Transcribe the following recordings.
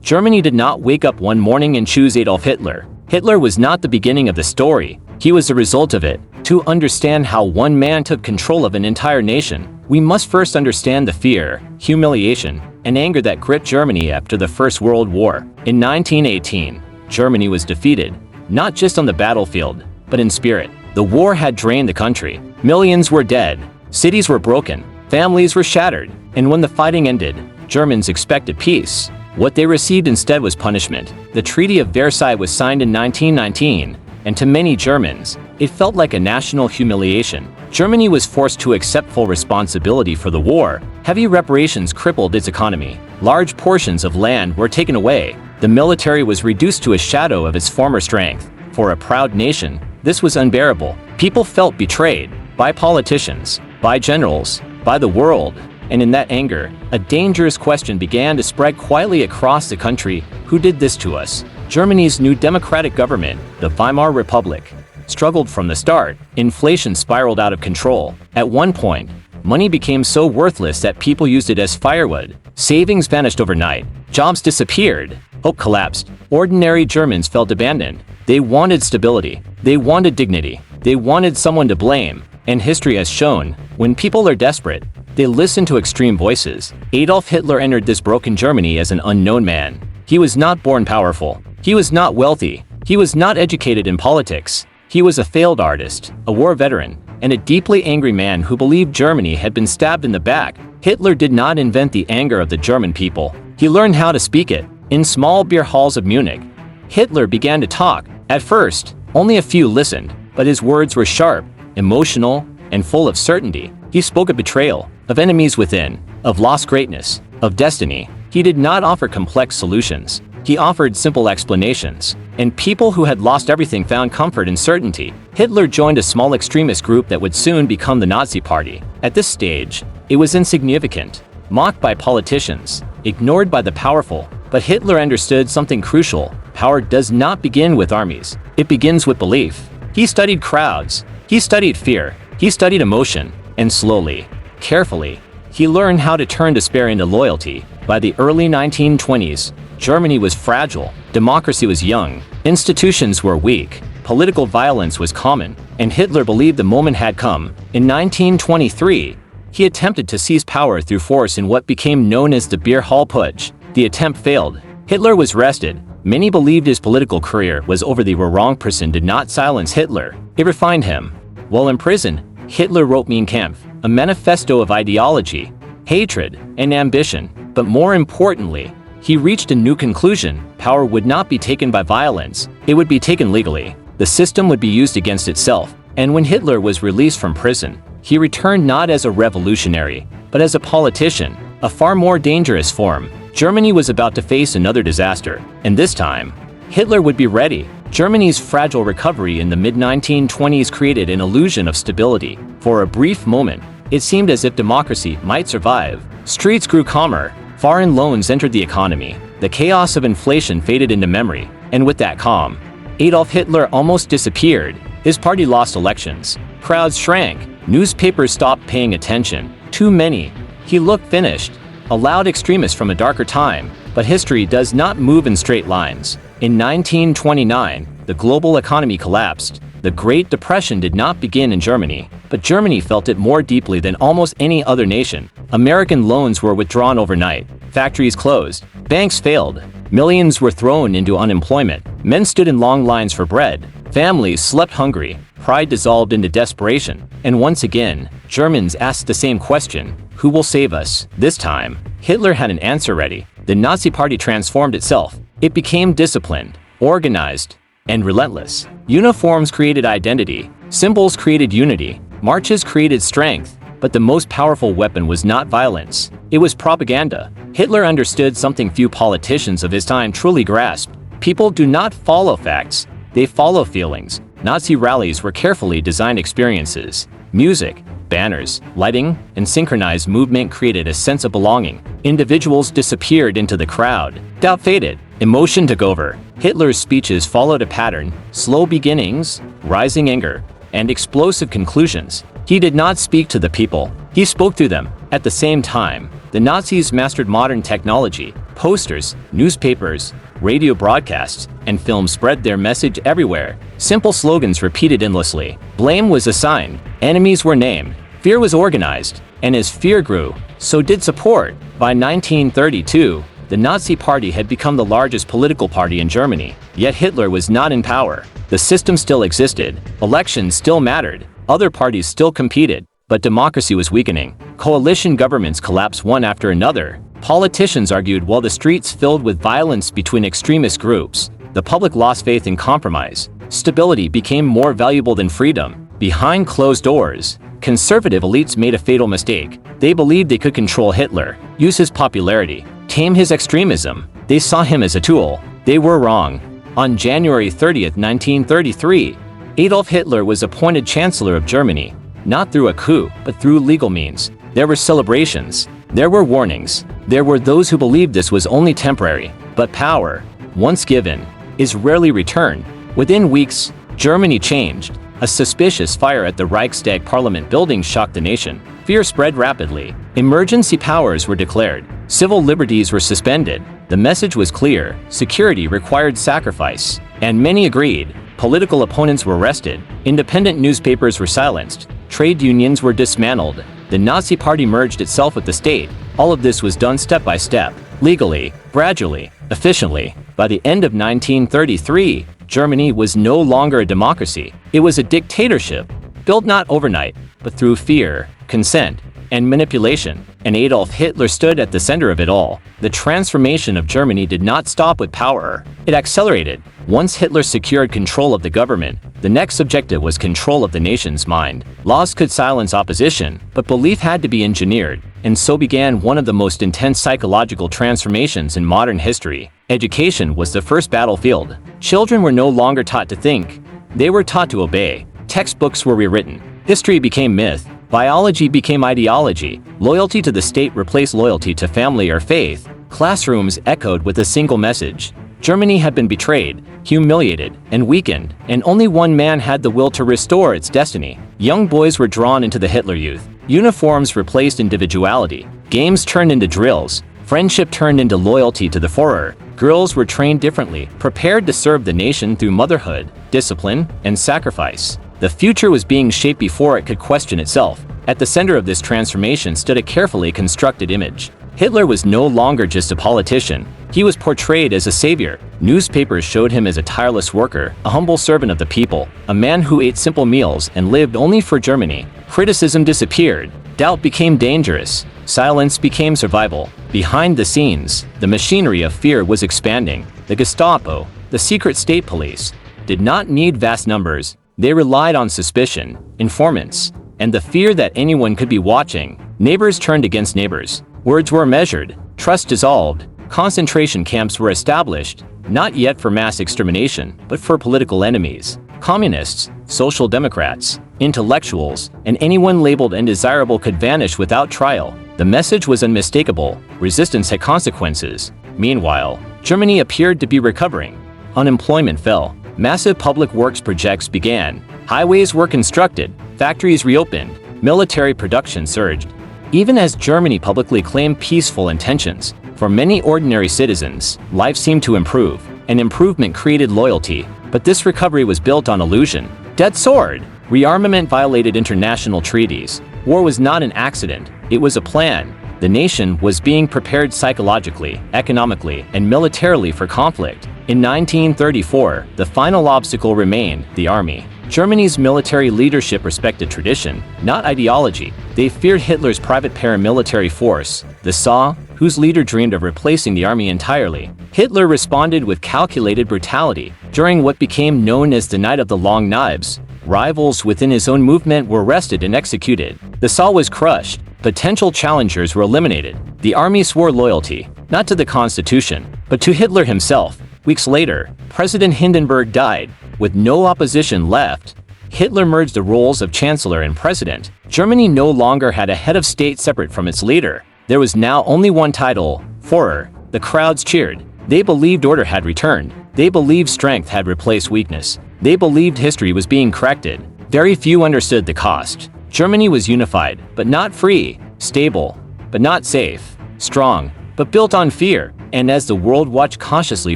Germany did not wake up one morning and choose Adolf Hitler. Hitler was not the beginning of the story, he was the result of it. To understand how one man took control of an entire nation, we must first understand the fear, humiliation, and anger that gripped Germany after the First World War. In 1918, Germany was defeated, not just on the battlefield, but in spirit. The war had drained the country. Millions were dead, cities were broken, families were shattered, and when the fighting ended, Germans expected peace. What they received instead was punishment. The Treaty of Versailles was signed in 1919, and to many Germans, it felt like a national humiliation. Germany was forced to accept full responsibility for the war. Heavy reparations crippled its economy. Large portions of land were taken away. The military was reduced to a shadow of its former strength. For a proud nation, this was unbearable. People felt betrayed by politicians, by generals, by the world. And in that anger, a dangerous question began to spread quietly across the country: who did this to us? Germany's new democratic government, the Weimar Republic, struggled from the start. Inflation spiraled out of control. At one point, money became so worthless that people used it as firewood. Savings vanished overnight. Jobs disappeared. Hope collapsed. Ordinary Germans felt abandoned. They wanted stability. They wanted dignity. They wanted someone to blame. And history has shown, when people are desperate, they listen to extreme voices. Adolf Hitler entered this broken Germany as an unknown man. He was not born powerful. He was not wealthy. He was not educated in politics. He was a failed artist, a war veteran, and a deeply angry man who believed Germany had been stabbed in the back. Hitler did not invent the anger of the German people. He learned how to speak it. In small beer halls of Munich, Hitler began to talk. At first, only a few listened, but his words were sharp, emotional, and full of certainty. He spoke of betrayal, of enemies within, of lost greatness, of destiny. He did not offer complex solutions. He offered simple explanations, and people who had lost everything found comfort in certainty. Hitler joined a small extremist group that would soon become the Nazi Party. At this stage, it was insignificant, mocked by politicians, ignored by the powerful. But Hitler understood something crucial: power does not begin with armies. It begins with belief. He studied crowds. He studied fear. He studied emotion. And slowly, carefully, he learned how to turn despair into loyalty. By the early 1920s, Germany was fragile, democracy was young, institutions were weak, political violence was common, and Hitler believed the moment had come. In 1923, he attempted to seize power through force in what became known as the Beer Hall Putsch. The attempt failed. Hitler was arrested. Many believed his political career was over. The wrong person did not silence Hitler. It refined him. While in prison, Hitler wrote Mein Kampf, a manifesto of ideology, hatred, and ambition. But more importantly, he reached a new conclusion: power would not be taken by violence, it would be taken legally. The system would be used against itself. And when Hitler was released from prison, he returned not as a revolutionary, but as a politician, a far more dangerous form. Germany was about to face another disaster, and this time, Hitler would be ready. Germany's fragile recovery in the mid-1920s created an illusion of stability. For a brief moment, it seemed as if democracy might survive. Streets grew calmer. Foreign loans entered the economy. The chaos of inflation faded into memory. And with that calm, Adolf Hitler almost disappeared. His party lost elections. Crowds shrank. Newspapers stopped paying attention. Too many. He looked finished. A loud extremist from a darker time. But history does not move in straight lines. In 1929, the global economy collapsed. The Great Depression did not begin in Germany, but Germany felt it more deeply than almost any other nation. American loans were withdrawn overnight. Factories closed. Banks failed. Millions were thrown into unemployment. Men stood in long lines for bread. Families slept hungry. Pride dissolved into desperation. And once again, Germans asked the same question: who will save us? This time, Hitler had an answer ready. The Nazi Party transformed itself. It became disciplined, organized, and relentless. Uniforms created identity. Symbols created unity. Marches created strength. But the most powerful weapon was not violence. It was propaganda. Hitler understood something few politicians of his time truly grasped. People do not follow facts. They follow feelings. Nazi rallies were carefully designed experiences. Music, banners, lighting, and synchronized movement created a sense of belonging. Individuals disappeared into the crowd. Doubt faded. Emotion took over. Hitler's speeches followed a pattern: slow beginnings, rising anger, and explosive conclusions. He did not speak to the people. He spoke through them. At the same time, The Nazis mastered modern technology. Posters, newspapers, radio broadcasts, and films spread their message everywhere. Simple slogans repeated endlessly. Blame was assigned. Enemies were named. Fear was organized. And as fear grew, so did support. By 1932, the Nazi Party had become the largest political party in Germany. Yet Hitler was not in power. The system still existed. Elections still mattered. Other parties still competed. But democracy was weakening. Coalition governments collapsed one after another. Politicians argued while the streets filled with violence between extremist groups. The public lost faith in compromise. Stability became more valuable than freedom. Behind closed doors, conservative elites made a fatal mistake. They believed they could control Hitler, use his popularity, tame his extremism. They saw him as a tool. They were wrong. On January 30, 1933, Adolf Hitler was appointed Chancellor of Germany, not through a coup, but through legal means. There were celebrations. There were warnings. There were those who believed this was only temporary. But power, once given, is rarely returned. Within weeks, Germany changed. A suspicious fire at the Reichstag parliament building shocked the nation. Fear spread rapidly. Emergency powers were declared. Civil liberties were suspended. The message was clear. Security required sacrifice. And many agreed. Political opponents were arrested. Independent newspapers were silenced. Trade unions were dismantled. The Nazi Party merged itself with the state. All of this was done step by step, legally, gradually, efficiently. By the end of 1933, Germany was no longer a democracy. It was a dictatorship, built not overnight, but through fear, consent, and manipulation. And Adolf Hitler stood at the center of it all. The transformation of Germany did not stop with power. It accelerated. Once Hitler secured control of the government, the next objective was control of the nation's mind. Laws could silence opposition, but belief had to be engineered. And so began one of the most intense psychological transformations in modern history. Education was the first battlefield. Children were no longer taught to think. They were taught to obey. Textbooks were rewritten. History became myth. Biology became ideology. Loyalty to the state replaced loyalty to family or faith. Classrooms echoed with a single message. Germany had been betrayed, humiliated, and weakened, and only one man had the will to restore its destiny. Young boys were drawn into the Hitler Youth. Uniforms replaced individuality. Games turned into drills. Friendship turned into loyalty to the Führer. Girls were trained differently, prepared to serve the nation through motherhood, discipline, and sacrifice. The future was being shaped before it could question itself. At the center of this transformation stood a carefully constructed image. Hitler was no longer just a politician. He was portrayed as a savior. Newspapers showed him as a tireless worker, a humble servant of the people, a man who ate simple meals and lived only for Germany. Criticism disappeared. Doubt became dangerous. Silence became survival. Behind the scenes, the machinery of fear was expanding. The Gestapo, the secret state police, did not need vast numbers. They relied on suspicion, informants, and the fear that anyone could be watching. Neighbors turned against neighbors. Words were measured. Trust dissolved. Concentration camps were established, not yet for mass extermination, but for political enemies. Communists, social democrats, intellectuals, and anyone labeled undesirable could vanish without trial. The message was unmistakable. Resistance had consequences. Meanwhile, Germany appeared to be recovering. Unemployment fell. Massive public works projects began. Highways were constructed. Factories reopened. Military production surged. Even as Germany publicly claimed peaceful intentions, for many ordinary citizens, life seemed to improve. An improvement created loyalty, but this recovery was built on illusion. Dead soared. Rearmament violated international treaties. War was not an accident. It was a plan. The nation was being prepared psychologically, economically, and militarily for conflict. In 1934, the final obstacle remained: the army. Germany's military leadership respected tradition, not ideology. They feared Hitler's private paramilitary force, the SA, whose leader dreamed of replacing the army entirely. Hitler responded with calculated brutality. During what became known as the Night of the Long Knives, rivals within his own movement were arrested and executed. The SA was crushed. Potential challengers were eliminated. The army swore loyalty, not to the Constitution, but to Hitler himself. Weeks later, President Hindenburg died. With no opposition left, Hitler merged the roles of Chancellor and President. Germany no longer had a head of state separate from its leader. There was now only one title: Führer. The crowds cheered. They believed order had returned. They believed strength had replaced weakness. They believed history was being corrected. Very few understood the cost. Germany was unified, but not free, stable, but not safe. strong, but built on fear, and as the world watched cautiously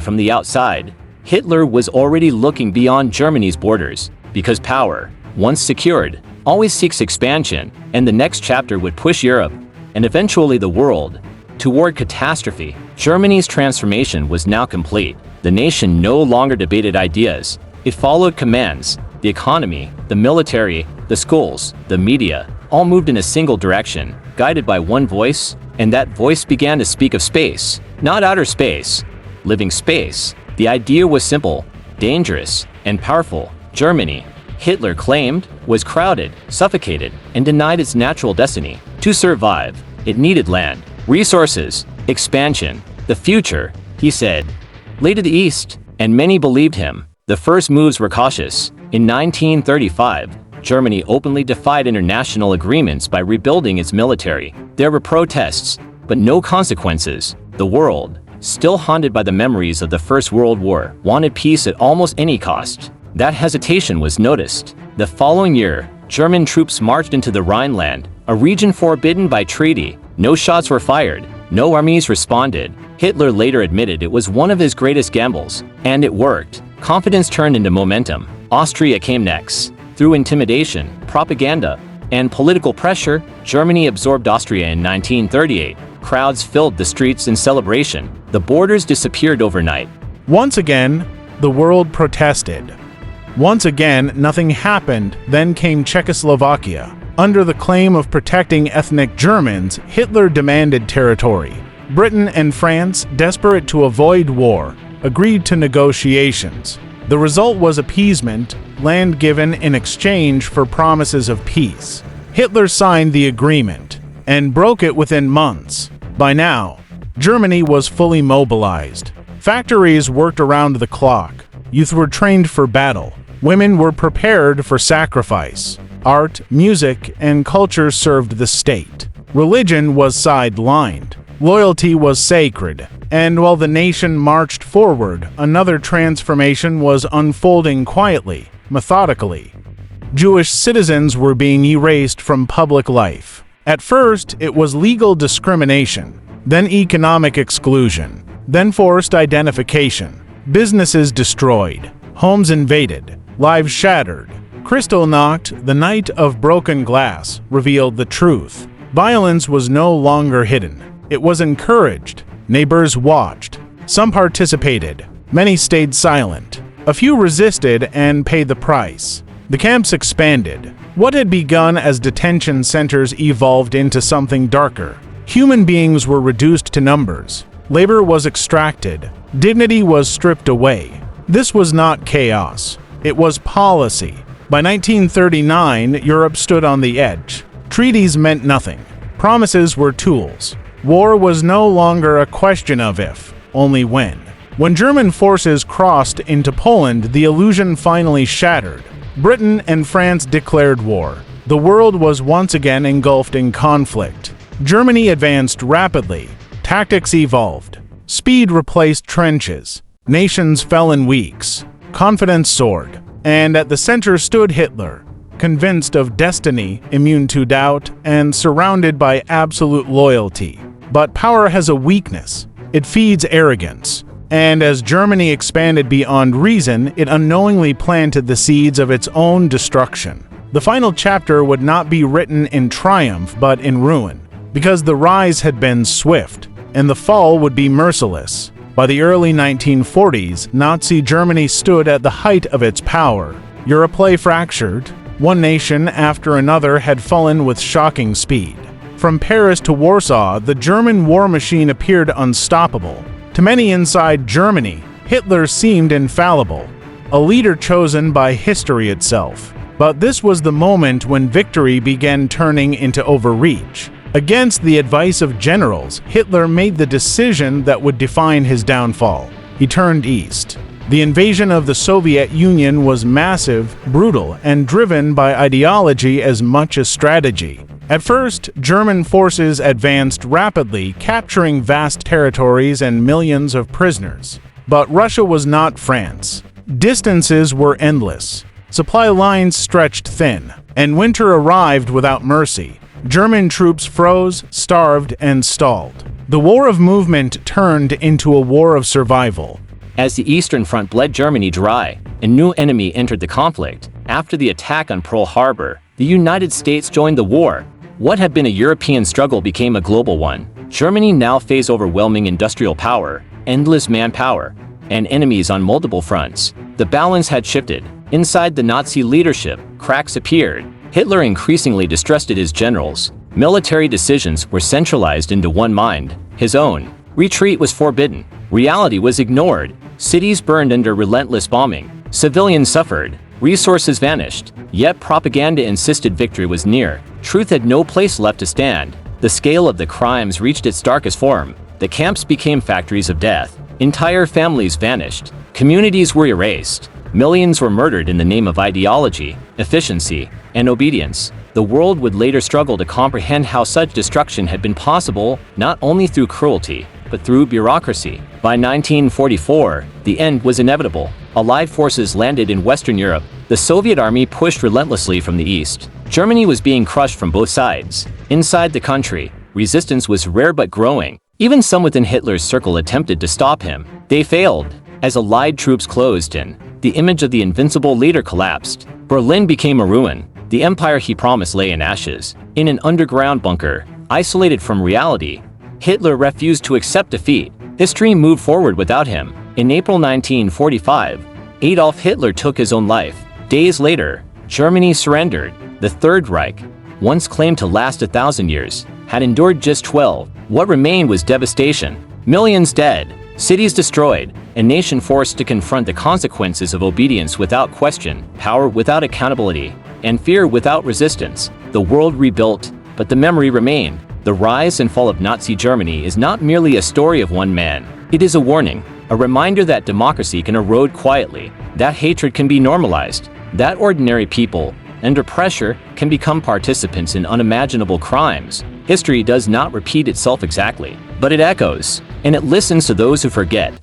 from the outside, Hitler was already looking beyond Germany's borders, because power, once secured, always seeks expansion, and the next chapter would push Europe, and eventually the world, toward catastrophe. Germany's transformation was now complete. The nation no longer debated ideas. It followed commands. The economy, the military, the schools, the media, all moved in a single direction, guided by one voice, and that voice began to speak of space, not outer space, living space. The idea was simple, dangerous, and powerful. Germany, Hitler claimed, was crowded, suffocated, and denied its natural destiny. To survive, it needed land, resources, expansion, the future, he said, lay to the east, and many believed him. The first moves were cautious. In 1935, Germany openly defied international agreements by rebuilding its military. There were protests, but no consequences. The world, still haunted by the memories of the First World War, wanted peace at almost any cost. That hesitation was noticed. The following year, German troops marched into the Rhineland, a region forbidden by treaty. No shots were fired, no armies responded. Hitler later admitted it was one of his greatest gambles, and it worked. Confidence turned into momentum. Austria came next. Through intimidation, propaganda, and political pressure, Germany absorbed Austria in 1938. Crowds filled the streets in celebration. The borders disappeared overnight. Once again, the world protested. Once again, nothing happened. Then came Czechoslovakia. Under the claim of protecting ethnic Germans, Hitler demanded territory. Britain and France, desperate to avoid war, agreed to negotiations. The result was appeasement, land given in exchange for promises of peace. Hitler signed the agreement and broke it within months. By now, Germany was fully mobilized. Factories worked around the clock. Youth were trained for battle. Women were prepared for sacrifice. Art, music, and culture served the state. Religion was sidelined. Loyalty was sacred. And while the nation marched forward, another transformation was unfolding quietly, methodically. Jewish citizens were being erased from public life. At first, it was legal discrimination, then economic exclusion, then forced identification. Businesses destroyed, homes invaded, lives shattered. Kristallnacht, the night of broken glass, revealed the truth. Violence was no longer hidden. It was encouraged. Neighbors watched. Some participated. Many stayed silent. A few resisted and paid the price. The camps expanded. What had begun as detention centers evolved into something darker. Human beings were reduced to numbers. Labor was extracted. Dignity was stripped away. This was not chaos. It was policy. By 1939, Europe stood on the edge. Treaties meant nothing. Promises were tools. War was no longer a question of if, only when. When German forces crossed into Poland, the illusion finally shattered. Britain and France declared war. The world was once again engulfed in conflict. Germany advanced rapidly. Tactics evolved. Speed replaced trenches. Nations fell in weeks. Confidence soared. And at the center stood Hitler, convinced of destiny, immune to doubt, and surrounded by absolute loyalty. But power has a weakness. It feeds arrogance. And as Germany expanded beyond reason, it unknowingly planted the seeds of its own destruction. The final chapter would not be written in triumph, but in ruin, because the rise had been swift, and the fall would be merciless. By the early 1940s, Nazi Germany stood at the height of its power. Europe lay fractured. One nation after another had fallen with shocking speed. From Paris to Warsaw, the German war machine appeared unstoppable. To many inside Germany, Hitler seemed infallible, a leader chosen by history itself. But this was the moment when victory began turning into overreach. Against the advice of generals, Hitler made the decision that would define his downfall. He turned east. The invasion of the Soviet Union was massive, brutal, and driven by ideology as much as strategy. At first, German forces advanced rapidly, capturing vast territories and millions of prisoners. But Russia was not France. Distances were endless. Supply lines stretched thin, and winter arrived without mercy. German troops froze, starved, and stalled. The war of movement turned into a war of survival. As the Eastern Front bled Germany dry, a new enemy entered the conflict. After the attack on Pearl Harbor, the United States joined the war. What had been a European struggle became a global one. Germany now faced overwhelming industrial power, endless manpower, and enemies on multiple fronts. The balance had shifted. Inside the Nazi leadership, cracks appeared. Hitler increasingly distrusted his generals. Military decisions were centralized into one mind, his own. Retreat was forbidden. Reality was ignored. Cities burned under relentless bombing. Civilians suffered. Resources vanished. Yet propaganda insisted victory was near. Truth had no place left to stand. The scale of the crimes reached its darkest form. The camps became factories of death. Entire families vanished. Communities were erased. Millions were murdered in the name of ideology, efficiency, and obedience. The world would later struggle to comprehend how such destruction had been possible, not only through cruelty, but through bureaucracy. By 1944, the end was inevitable. Allied forces landed in Western Europe. The Soviet army pushed relentlessly from the east. Germany was being crushed from both sides. Inside the country, resistance was rare but growing. Even some within Hitler's circle attempted to stop him. They failed. As Allied troops closed in, the image of the invincible leader collapsed. Berlin became a ruin. The empire he promised lay in ashes. In an underground bunker, isolated from reality, Hitler refused to accept defeat. History moved forward without him. In April 1945, Adolf Hitler took his own life. Days later, Germany surrendered. The Third Reich, once claimed to last 1,000 years, had endured just 12. What remained was devastation. Millions dead, cities destroyed, a nation forced to confront the consequences of obedience without question, power without accountability, and fear without resistance. The world rebuilt, but the memory remained. The rise and fall of Nazi Germany is not merely a story of one man. It is a warning, a reminder that democracy can erode quietly, that hatred can be normalized, that ordinary people, under pressure, can become participants in unimaginable crimes. History does not repeat itself exactly, but it echoes, and it listens to those who forget.